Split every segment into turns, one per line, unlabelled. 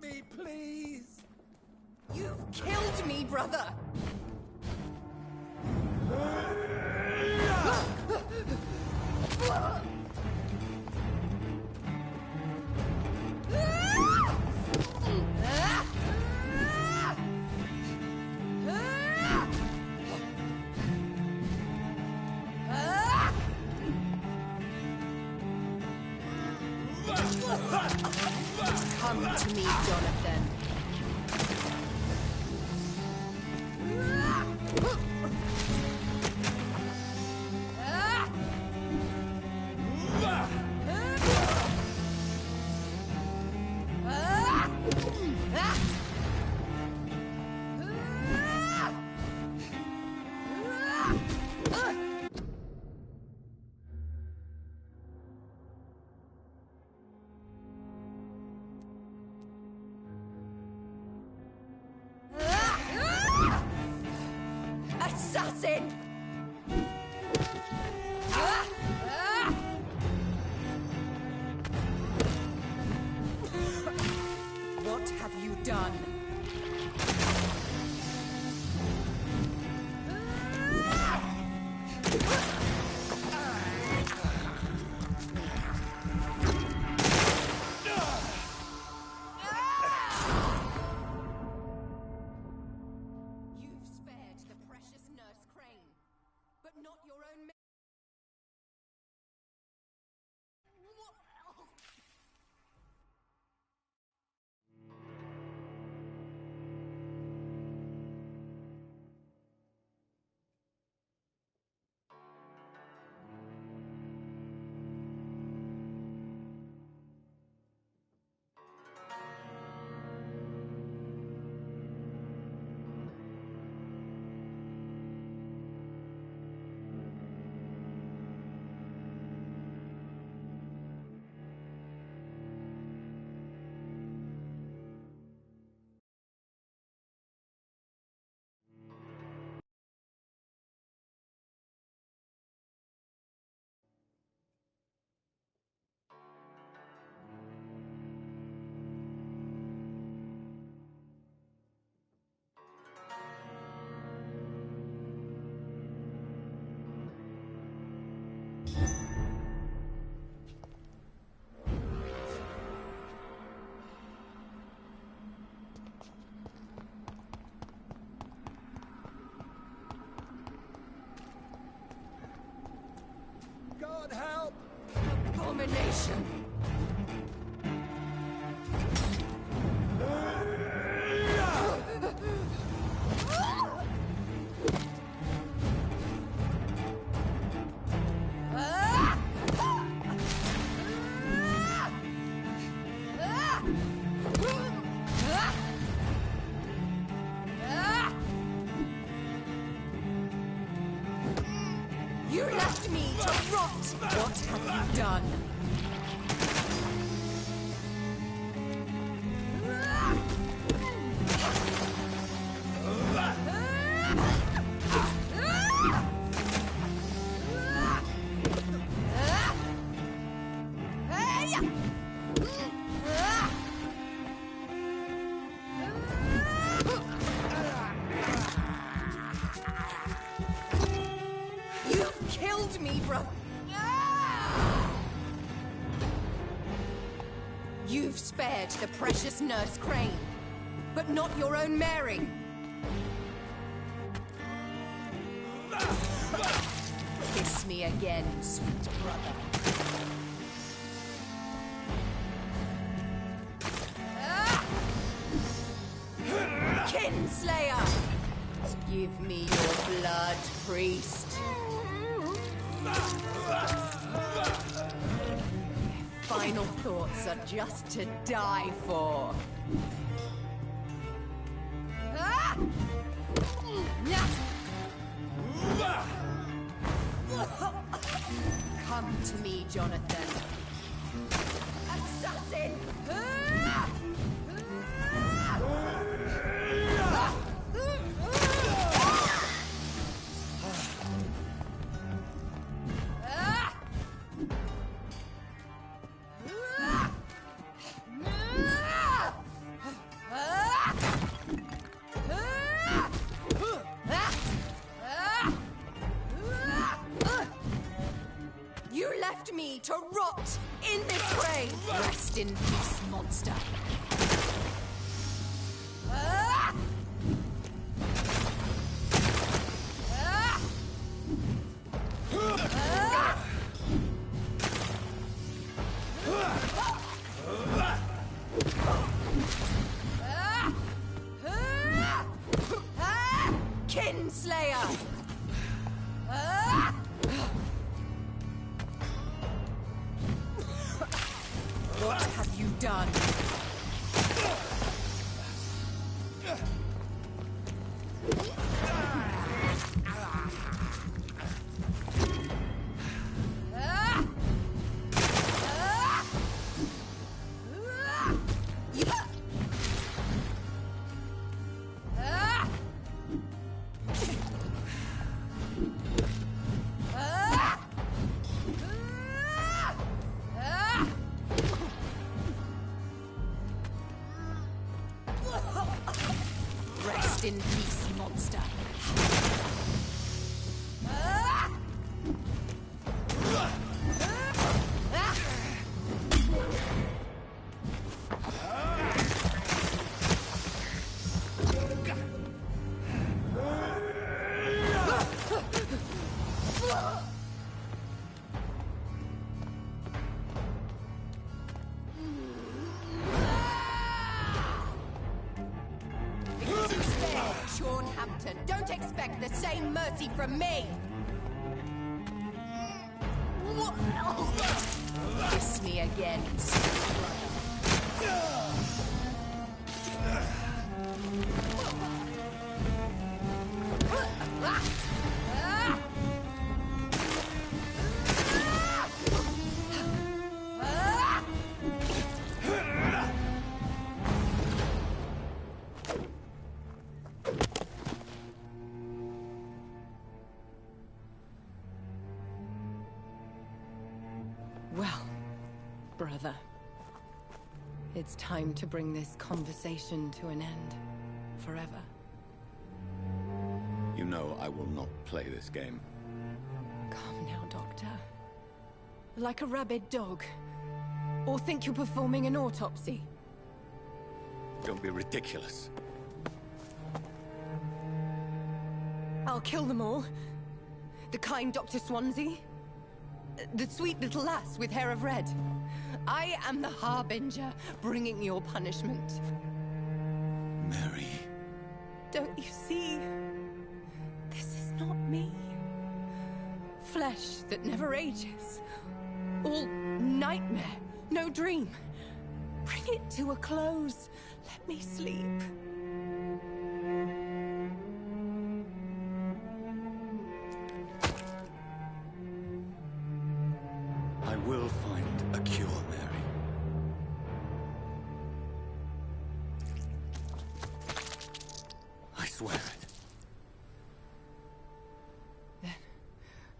me, please!
You've killed me, brother! Come to me, Jonathan. Assassin! What have you done? Not your own.
God help!
Abomination! You left me to rot! What have you done? Killed me, bro. You've spared the precious Nurse Crane, but not your own Mary. Kiss me again, sweet brother. Kinslayer! Give me your blood, priest. Final thoughts are just to die for. Come to me, Jonathan. Assassin! You left me to rot in this grave. Rest in peace, monster. Ah! Ah! Ah! Kinslayer! What have you done? Rest in peace, monster. Don't expect the same mercy from me! Kiss me again, Well, brother, it's time to bring this conversation to an end. Forever.
You know I will not play this game.
Calm now, Doctor. Like a rabid dog. Or think you're performing an autopsy.
Don't be ridiculous.
I'll kill them all. The kind Dr. Swansea. The sweet little lass with hair of red. I am the Harbinger, bringing your punishment.
Mary.
Don't you see? This is not me. Flesh that never ages. All nightmare, no dream. Bring it to a close. Let me sleep.
I will find a cure, Mary. I swear it.
Then,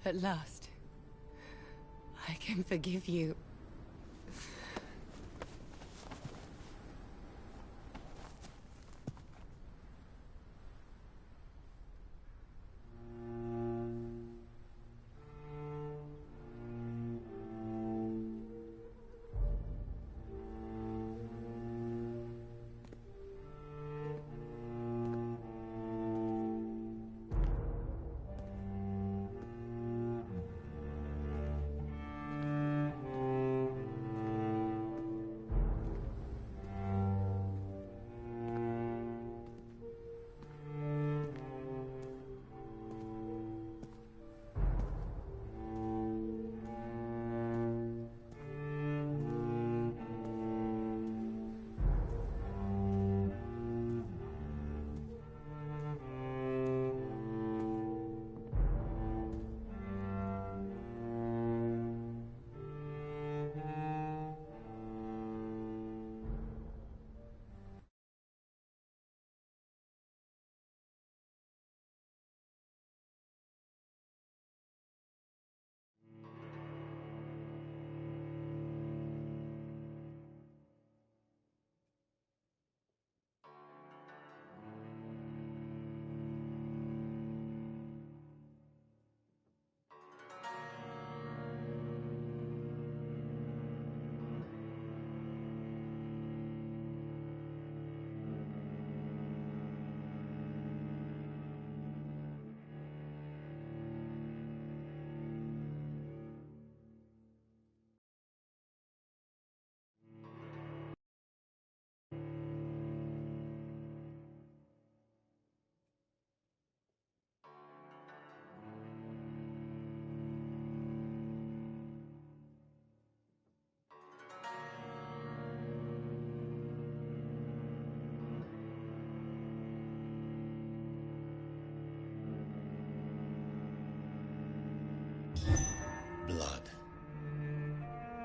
at last, I can forgive you.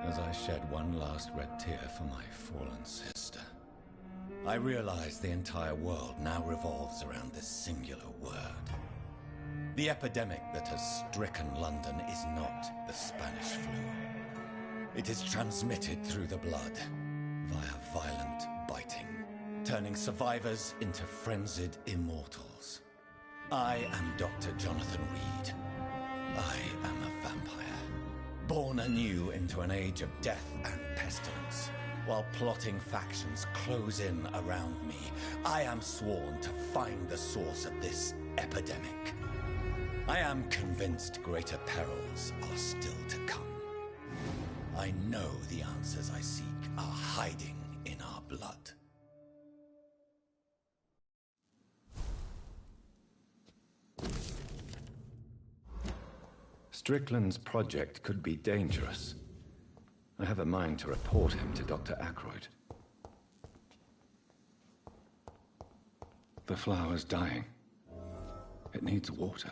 as I shed one last red tear for my fallen sister. I realize the entire world now revolves around this singular word. The epidemic that has stricken London is not the Spanish flu. It is transmitted through the blood, via violent biting, turning survivors into frenzied immortals. I am Dr. Jonathan Reed. I am a vampire, born anew into an age of death and pestilence. While plotting factions close in around me, I am sworn to find the source of this epidemic. I am convinced greater perils are still to come. I know the answers I seek are hiding in our blood.
Strickland's project could be dangerous. I have a mind to report him to Dr. Ackroyd. The flower's dying. It needs water.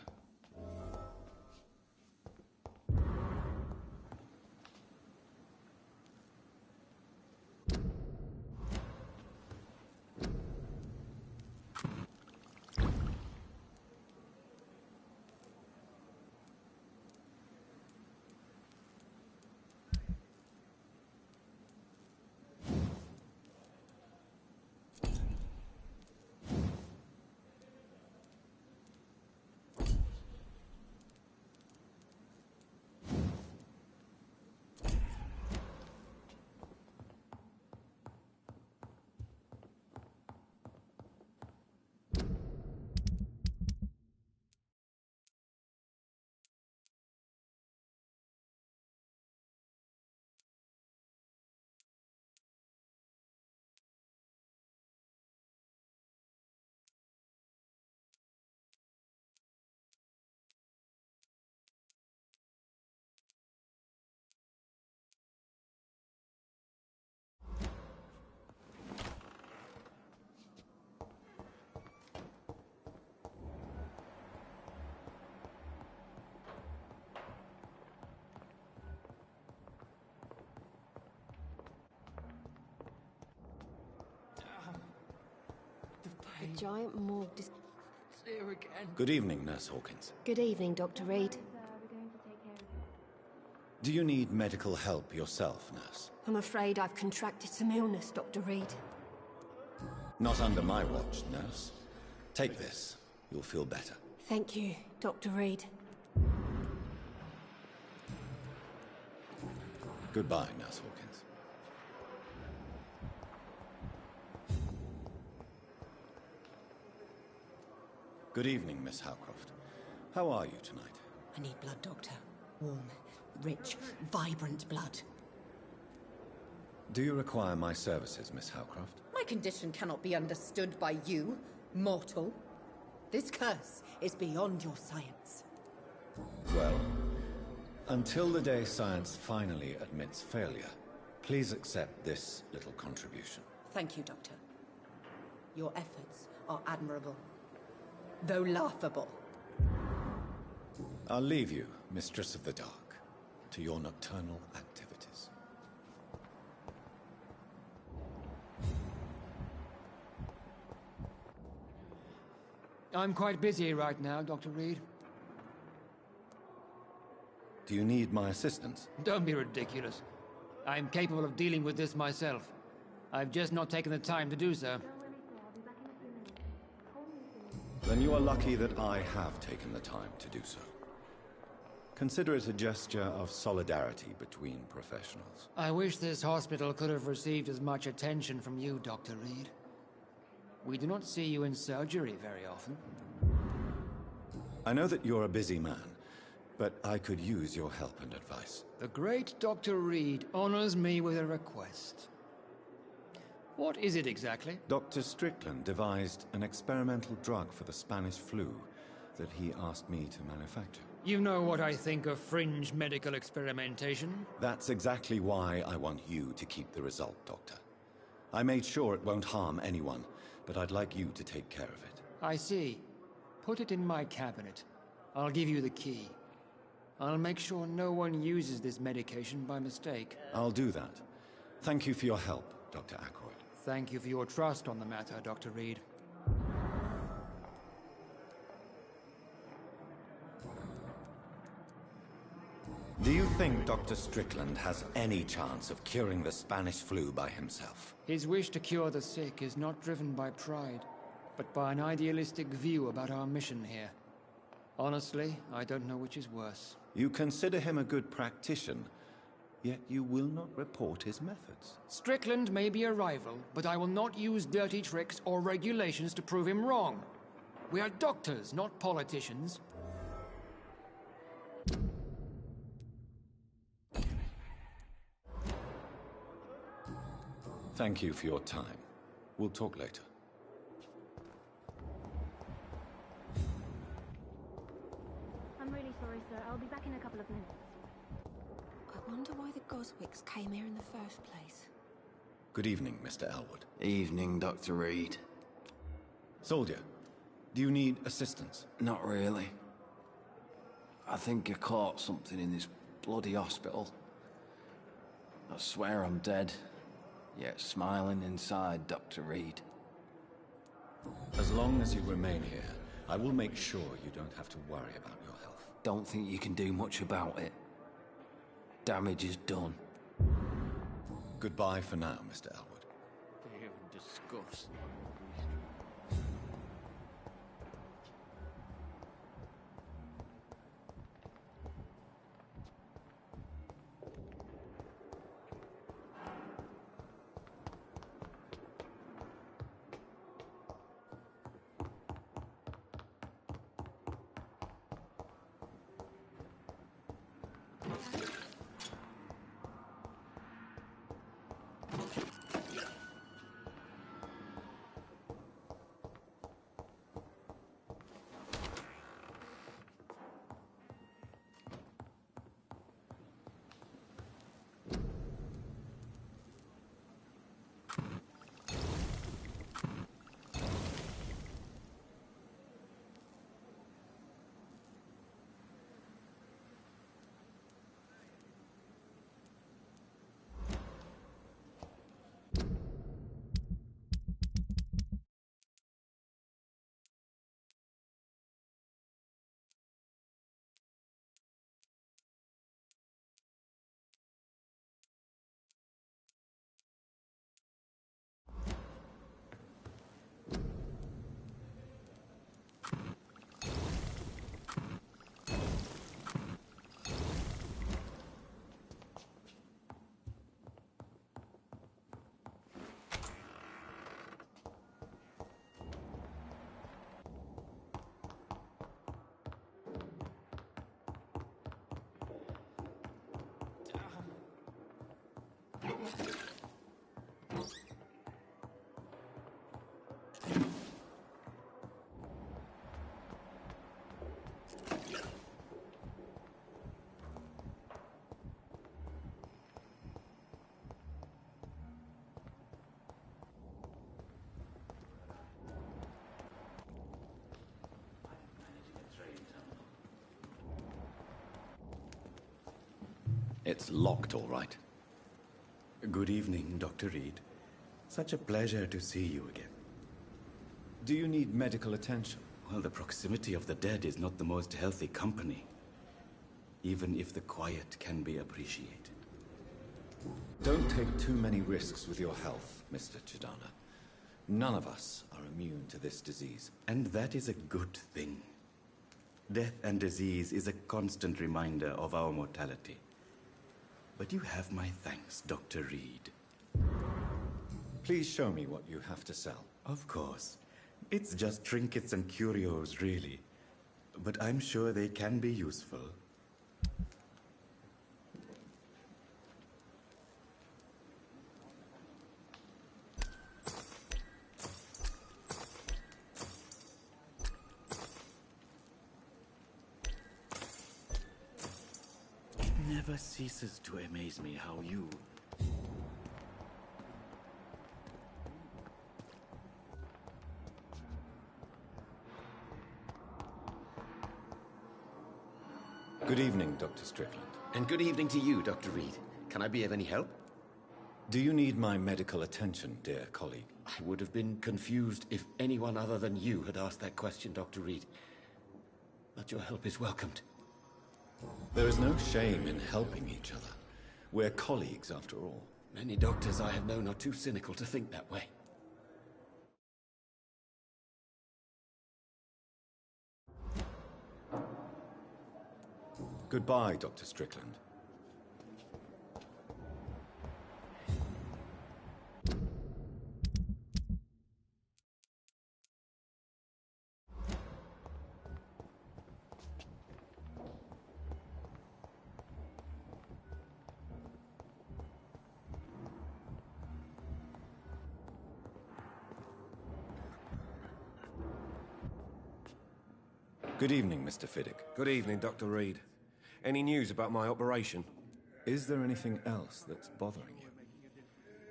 The giant morgue is
Here again.
Good evening, Nurse Hawkins.
Good evening, Dr. Reed.
Do you need medical help yourself, nurse?
I'm afraid I've contracted some illness, Dr. Reed.
Not under my watch, nurse. Take this. You'll feel better.
Thank you, Dr. Reed.
Goodbye, Nurse Hawkins. Good evening, Miss Howcroft. How are you tonight?
I need blood, Doctor. Warm, rich, vibrant blood.
Do you require my services, Miss Howcroft?
My condition cannot be understood by you, mortal. This curse is beyond your science.
Well, until the day science finally admits failure, please accept this little contribution.
Thank you, Doctor. Your efforts are admirable, though laughable.
I'll leave you, Mistress of the Dark, to your nocturnal activities.
I'm quite busy right now, Dr. Reed.
Do you need my assistance?
Don't be ridiculous. I'm capable of dealing with this myself. I've just not taken the time to do so.
Then you are lucky that I have taken the time to do so. Consider it a gesture of solidarity between professionals.
I wish this hospital could have received as much attention from you, Dr. Reed. We do not see you in surgery very often.
I know that you're a busy man, but I could use your help and advice.
The great Dr. Reed honors me with a request. What is it exactly?
Dr. Strickland devised an experimental drug for the Spanish flu that he asked me to manufacture.
You know what I think of fringe medical experimentation?
That's exactly why I want you to keep the result, Doctor. I made sure it won't harm anyone, but I'd like you to take care of it.
I see. Put it in my cabinet. I'll give you the key. I'll make sure no one uses this medication by mistake.
I'll do that. Thank you for your help, Dr. Ackroyd.
Thank you for your trust on the matter, Dr. Reed.
Do you think Dr. Strickland has any chance of curing the Spanish flu by himself?
His wish to cure the sick is not driven by pride, but by an idealistic view about our mission here. Honestly, I don't know which is worse.
You consider him a good practitioner, yet you will not report his methods.
Strickland may be a rival, but I will not use dirty tricks or regulations to prove him wrong. We are doctors, not politicians.
Thank you for your time. We'll talk later.
I'm really sorry, sir. I'll be back in a couple of minutes.
I wonder why the Goswicks came here in the first place.
Good evening, Mr. Elwood.
Evening, Dr. Reed.
Soldier, do you need assistance?
Not really. I think I caught something in this bloody hospital. I swear I'm dead, yet smiling inside, Dr. Reed.
As long as you remain here, I will make sure you don't have to worry about your health.
Don't think you can do much about it. Damage is done.
Goodbye for now, Mr. Elwood.
You disgust.
It's locked, all right.
Good evening, Dr. Reed. Such a pleasure to see you again.
Do you need medical attention?
Well, the proximity of the dead is not the most healthy company, even if the quiet can be appreciated.
Don't take too many risks with your health, Mr. Chidana. None of us are immune to this disease.
And that is a good thing. Death and disease is a constant reminder of our mortality. But you have my thanks, Dr. Reed.
Please show me what you have to sell.
Of course. It's just trinkets and curios, really. But I'm sure they can be useful. It never ceases to amaze me how you...
Good evening, Dr. Strickland.
And good evening to you, Dr. Reed. Can I be of any help?
Do you need my medical attention, dear colleague?
I would have been confused if anyone other than you had asked that question, Dr. Reed. But your help is welcomed.
There is no shame in helping each other. We're colleagues, after all.
Many doctors I have known are too cynical to think that way.
Goodbye, Dr. Strickland. Good evening, Mr. Fiddick.
Good evening, Dr. Reed. Any news about my operation?
Is there anything else that's bothering you?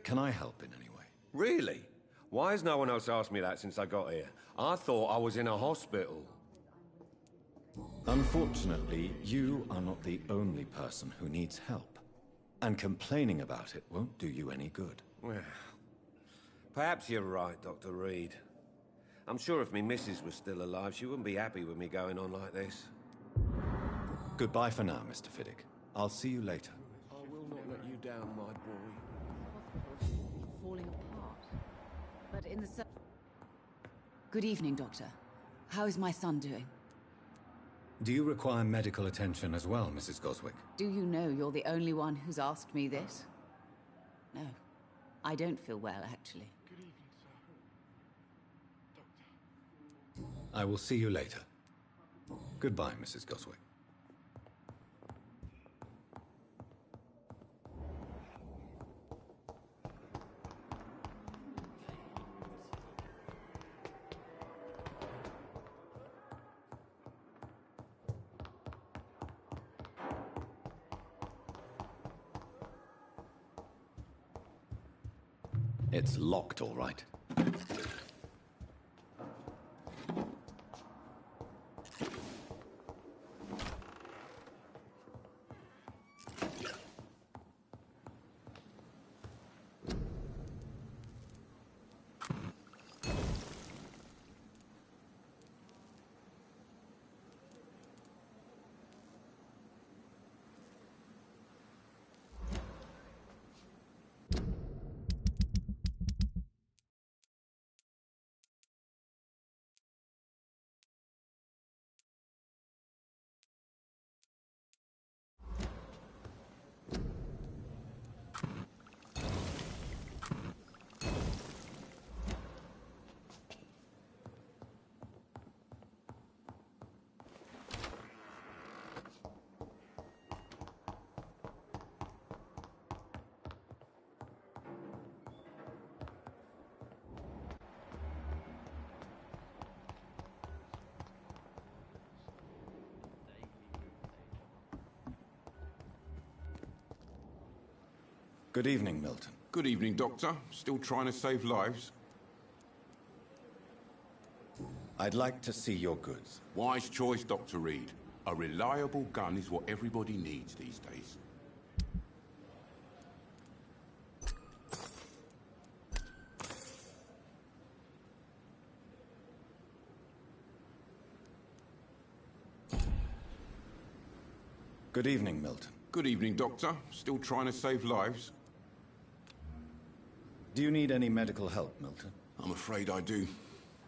Can I help in any way?
Really? Why has no one else asked me that since I got here? I thought I was in a hospital.
Unfortunately, you are not the only person who needs help. And complaining about it won't do you any good.
Well, perhaps you're right, Dr. Reed. I'm sure if me missus was still alive, she wouldn't be happy with me going on like this.
Goodbye for now, Mr. Fiddick. I'll see you later.
I will not let you down, my boy.
Falling apart. But in the... Good evening, Doctor. How is my son doing?
Do you require medical attention as well, Mrs. Goswick?
Do you know you're the only one who's asked me this? No. I don't feel well, actually.
Good evening, sir. Doctor.
I will see you later. Goodbye, Mrs. Goswick. It's locked, all right. Good evening, Milton.
Good evening, Doctor. Still trying to save lives?
I'd like to see your goods.
Wise choice, Dr. Reed. A reliable gun is what everybody needs these days.
Good evening, Milton.
Good evening, Doctor. Still trying to save lives?
Do you need any medical help, Milton?
I'm afraid I do.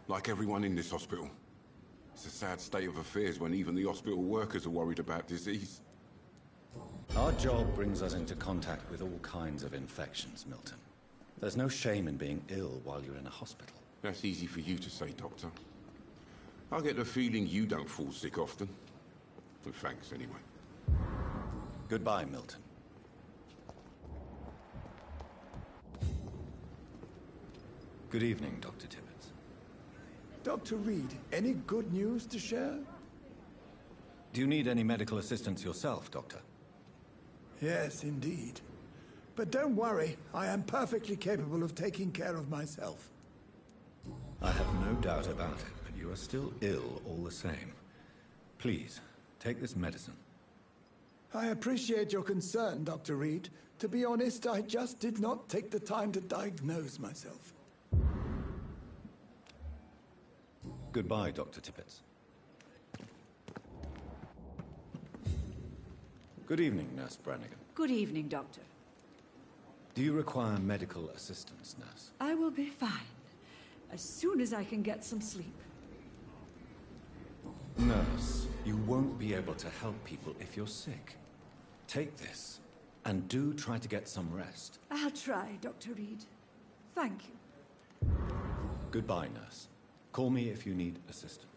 Like everyone in this hospital. It's a sad state of affairs when even the hospital workers are worried about disease.
Our job brings us into contact with all kinds of infections, Milton. There's no shame in being ill while you're in a hospital.
That's easy for you to say, Doctor. I get the feeling you don't fall sick often. But thanks, anyway.
Goodbye, Milton. Good evening, Dr. Tibbets.
Dr. Reed, any good news to share?
Do you need any medical assistance yourself, Doctor?
Yes, indeed. But don't worry, I am perfectly capable of taking care of myself.
I have no doubt about it, but you are still ill all the same. Please, take this medicine.
I appreciate your concern, Dr. Reed. To be honest, I just did not take the time to diagnose myself.
Goodbye, Dr. Tippett. Good evening, Nurse Brannigan.
Good evening, Doctor.
Do you require medical assistance, Nurse?
I will be fine, as soon as I can get some sleep.
Nurse, you won't be able to help people if you're sick. Take this, and do try to get some rest.
I'll try, Dr. Reed. Thank you.
Goodbye, Nurse. Call me if you need assistance.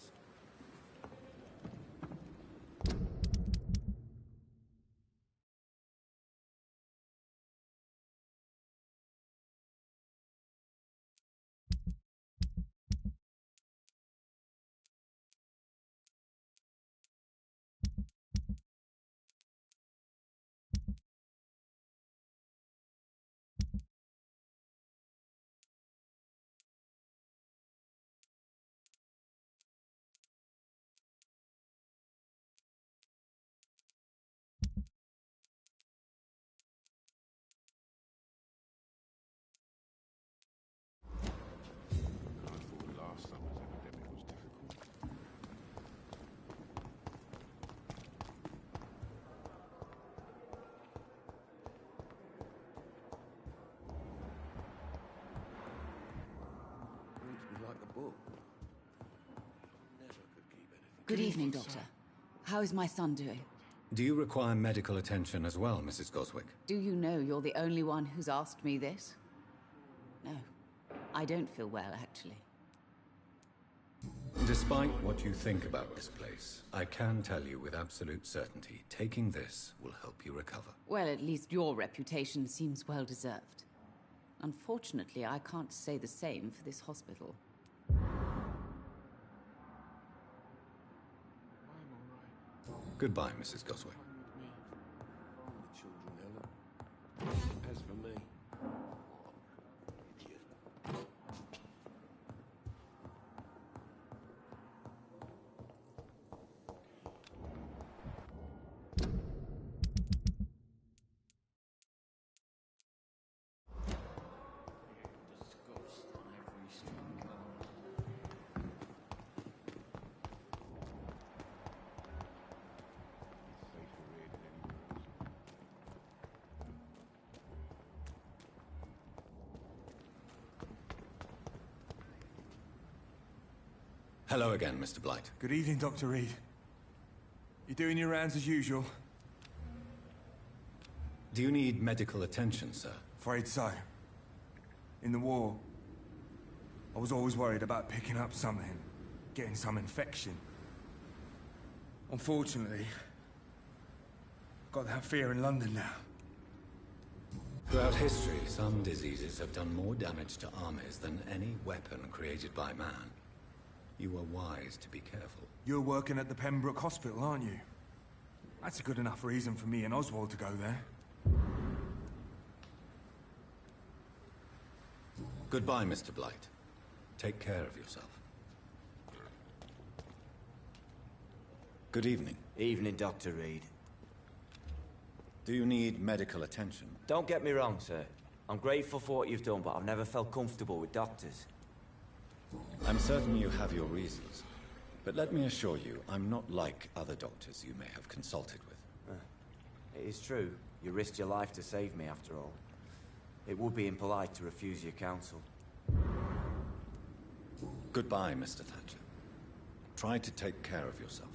Good evening, Doctor. How is my son doing?
Do you require medical attention as well, Mrs. Goswick?
Do you know you're the only one who's asked me this? No. I don't feel well, actually.
Despite what you think about this place, I can tell you with absolute certainty, taking this will help you recover.
Well, at least your reputation seems well-deserved. Unfortunately, I can't say the same for this hospital.
Goodbye, Mrs. Goswick.
As for me...
Hello again, Mr. Blight.
Good evening, Dr. Reed. You doing your rounds as usual?
Do you need medical attention, sir?
Afraid so. In the war, I was always worried about picking up something, getting some infection. Unfortunately, I've got that fear in London now.
Throughout history, some diseases have done more damage to armies than any weapon created by man. You are wise to be careful.
You're working at the Pembroke Hospital, aren't you? That's a good enough reason for me and Oswald to go there.
Goodbye, Mr. Blight. Take care of yourself. Good evening.
Evening, Dr. Reed.
Do you need medical attention?
Don't get me wrong, sir. I'm grateful for what you've done, but I've never felt comfortable with doctors.
I'm certain you have your reasons. But let me assure you, I'm not like other doctors you may have consulted with.
It is true. You risked your life to save me, after all. It would be impolite to refuse your counsel.
Goodbye, Mr. Thatcher. Try to take care of yourself.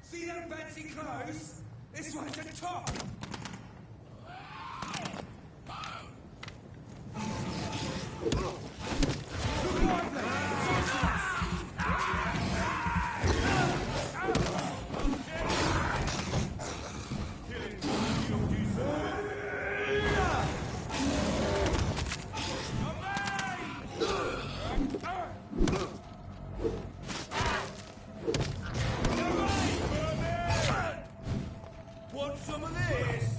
See them fancy clothes? This one's a top! Want some of this?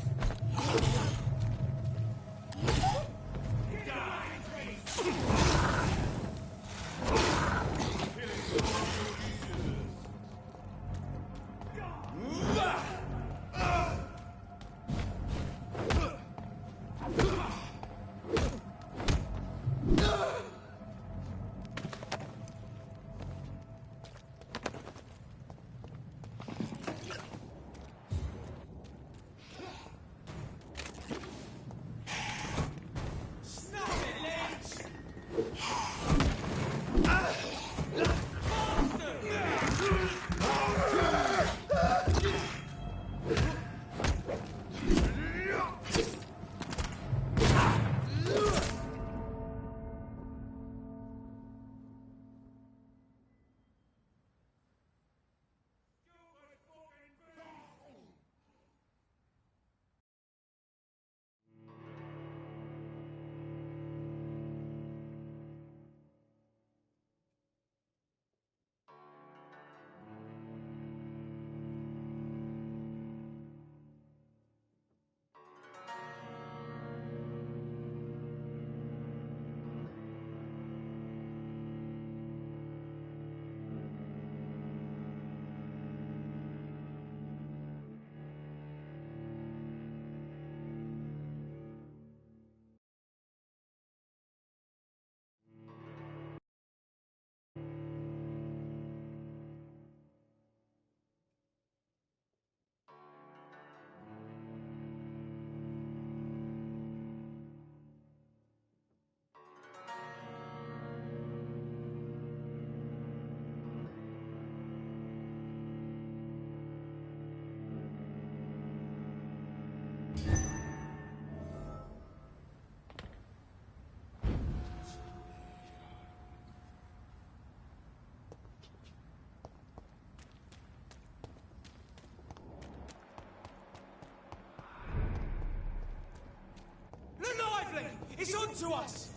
It's on to us!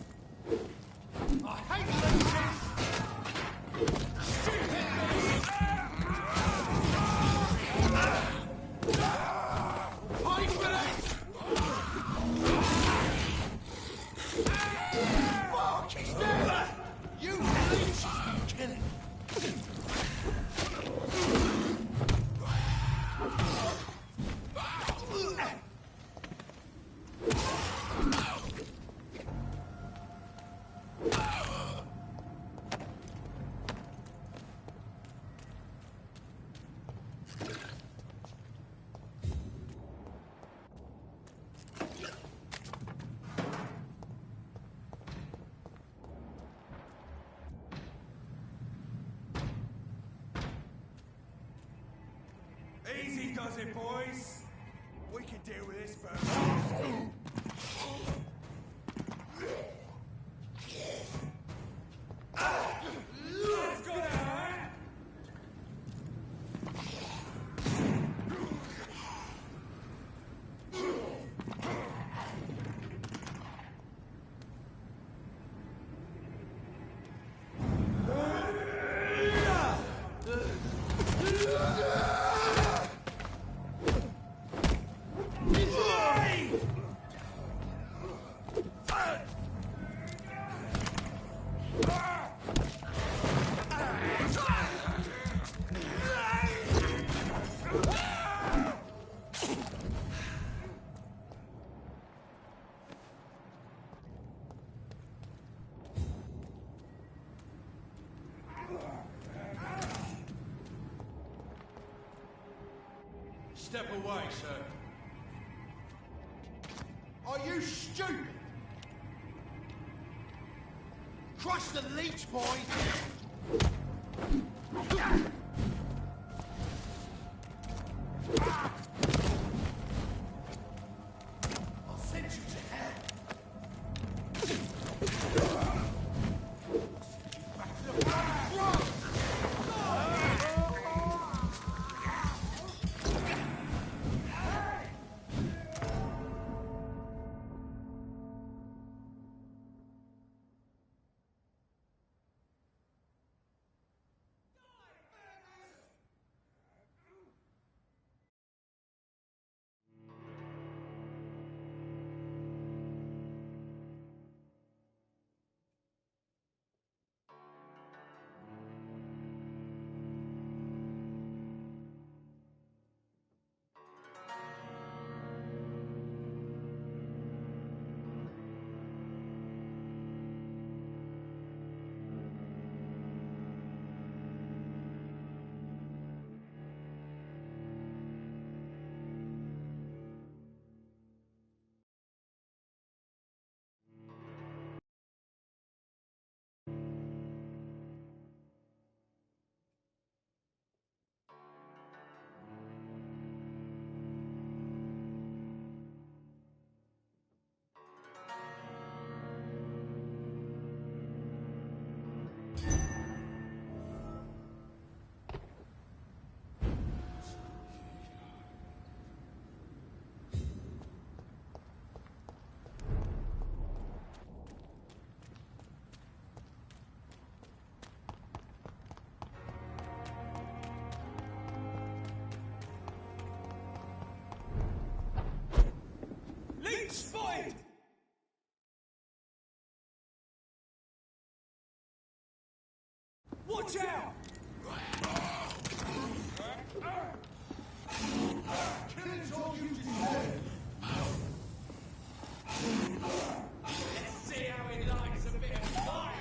I hate leeches! Pay for this! Fuck, he's dead! You leeches can kill him!
Easy does it, boys. We can deal with this first. Let's go now, eh?
Step away, sir. Are you stupid? Crush the leech, boys! I'll send you to hell. Watch out! Killing's all you deserve. Let's see how he likes a bit of fire.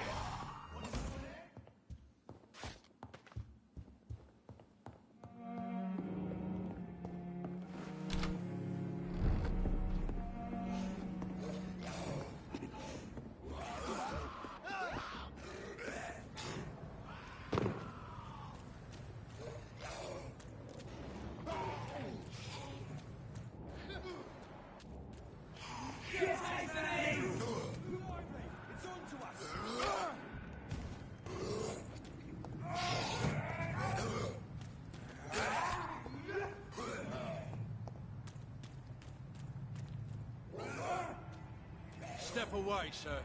Step away, sir.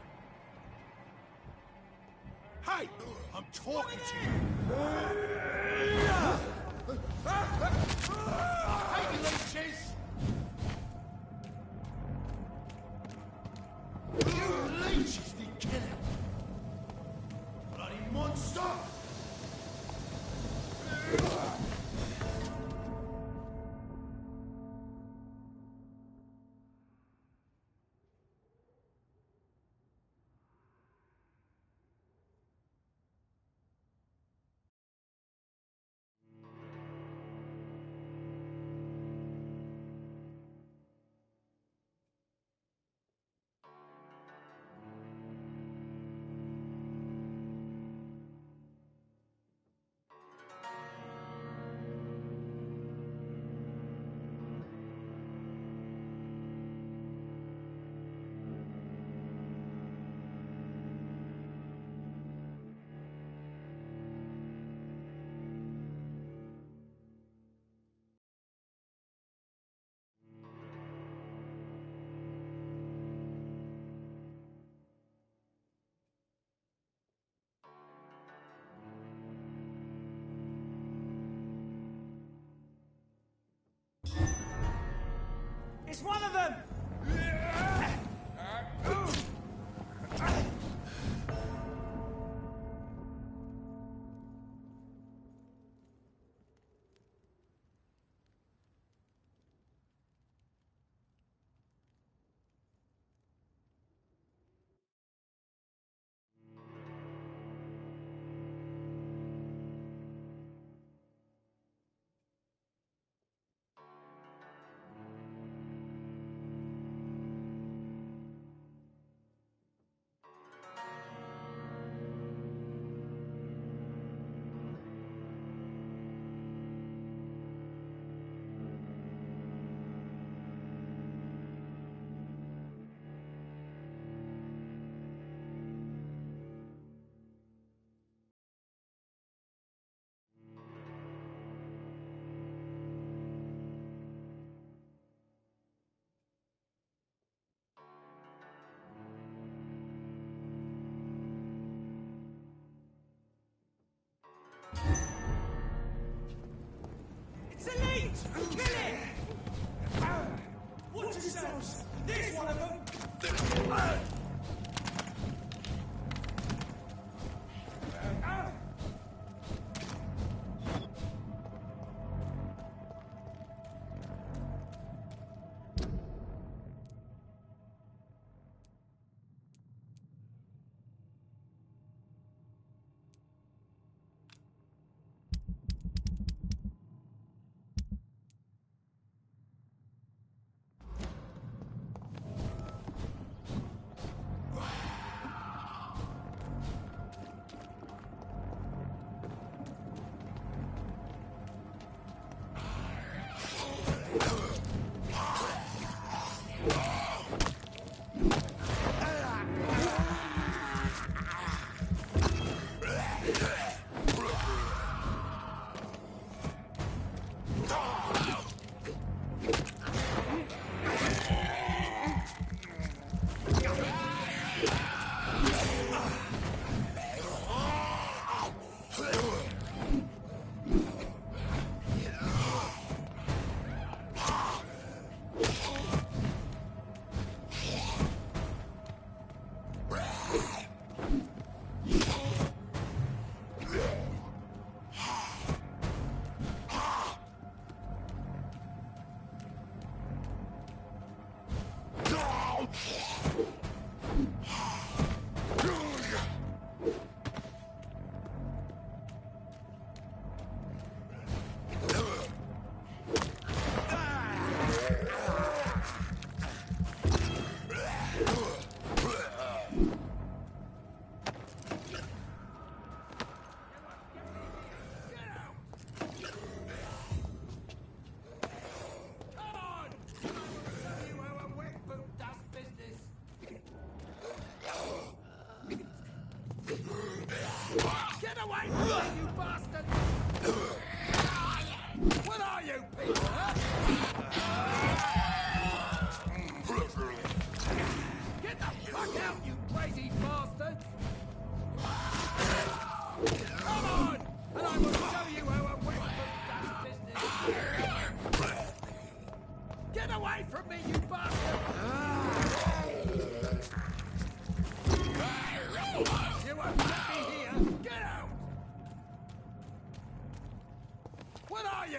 Hey! I'm talking to you! Hey, leeches! You leeches didn't kill him! Bloody monster!
It's one of them!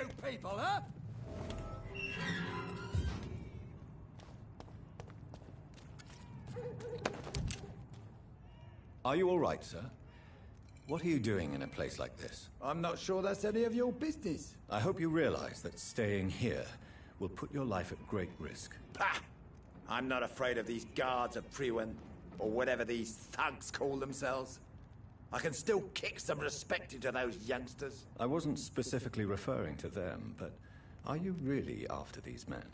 you people, huh?
Are you all right, sir? What are you doing in a place like this?
I'm not sure that's any of your business.
I hope you realize that staying here will put your life at great risk.
Pah! I'm not afraid of these guards of Priwen, or whatever these thugs call themselves. I can still kick some respect into those youngsters.
I wasn't specifically referring to them, but are you really after these men?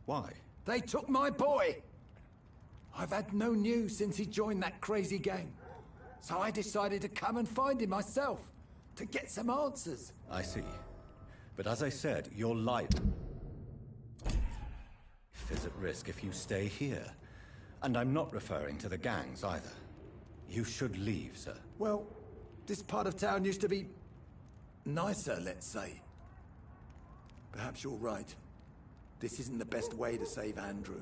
Why?
They took my boy! I've had no news since he joined that crazy gang. So I decided to come and find him myself, to get some answers.
I see. But as I said, your life is at risk if you stay here. And I'm not referring to the gangs either. You should leave, sir.
Well, this part of town used to be nicer, let's say. Perhaps you're right. This isn't the best way to save Andrew.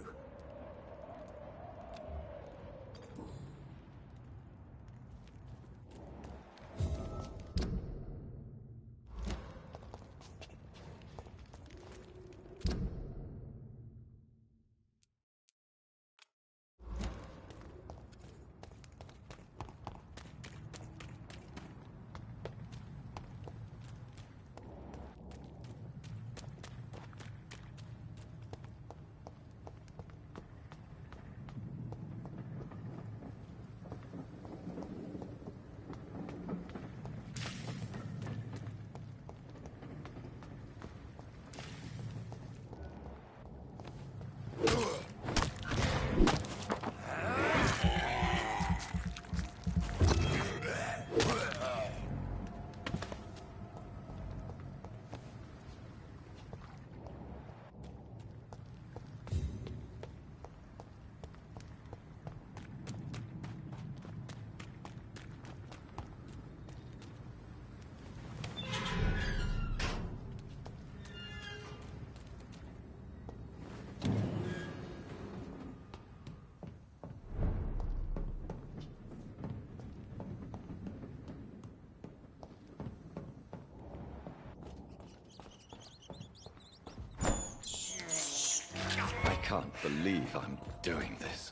I can't believe I'm doing this.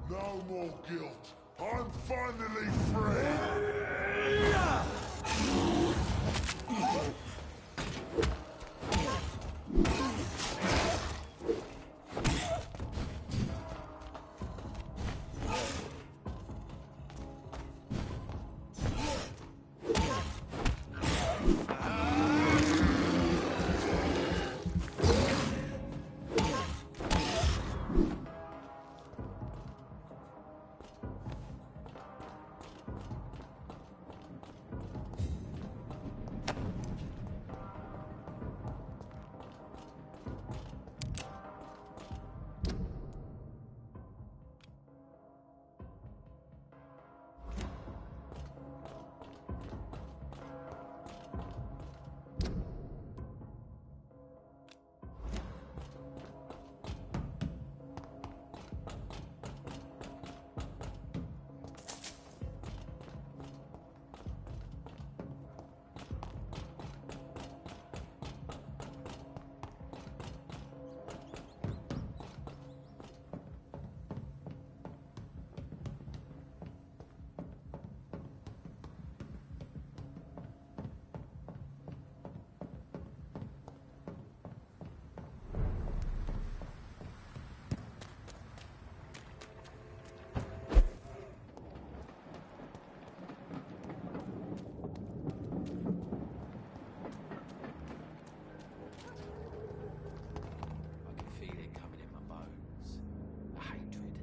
No more guilt. I'm finally free.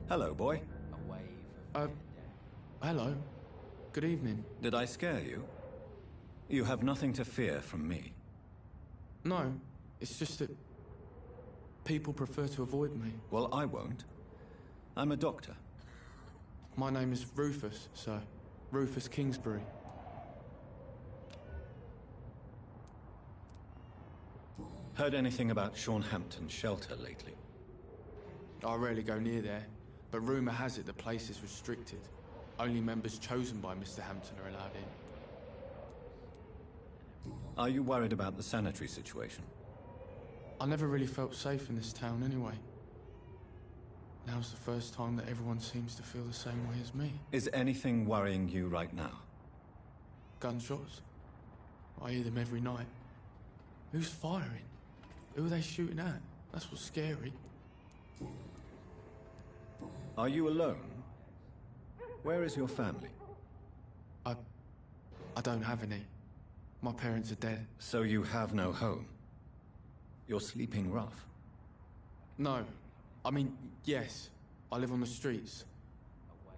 Hello, boy.
Hello. Good evening.
Did I scare you? You have nothing to fear from me.
No, it's just that people prefer to avoid me.
Well, I won't. I'm a doctor.
My name is Rufus, sir. Rufus Kingsbury.
Heard anything about Hampton shelter lately?
I rarely go near there, but rumour has it the place is restricted. Only members chosen by Mr. Hampton are allowed in.
Are you worried about the sanitary situation?
I never really felt safe in this town anyway. Now's the first time that everyone seems to feel the same way as me.
Is anything worrying you right now?
Gunshots? I hear them every night. Who's firing? Who are they shooting at? That's what's scary.
Are you alone? Where is your family?
I don't have any. My parents are dead.
So you have no home? You're sleeping rough?
No. I mean, yes. I live on the streets.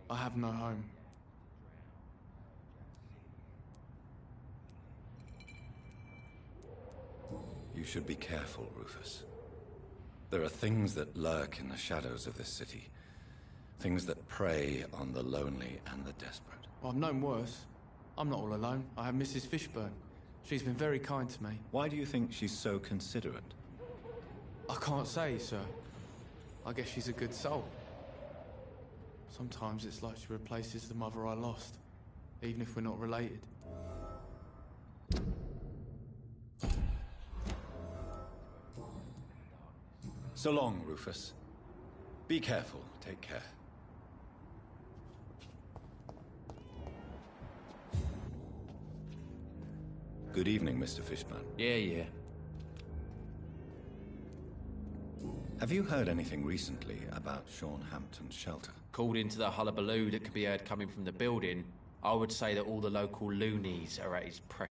I have no home.
You should be careful, Rufus. There are things that lurk in the shadows of this city. Things that prey on the lonely and the desperate.
Well, I've known worse. I'm not all alone. I have Mrs. Fishburne. She's been very kind to me.
Why do you think she's so considerate?
I can't say, sir. I guess she's a good soul. Sometimes it's like she replaces the mother I lost, even if we're not related.
So long, Rufus. Be careful. Take care. Good evening, Mr. Fishburne.
Yeah.
Have you heard anything recently about Sean Hampton's shelter?
According to the hullabaloo that can be heard coming from the building, I would say that all the local loonies are at his precious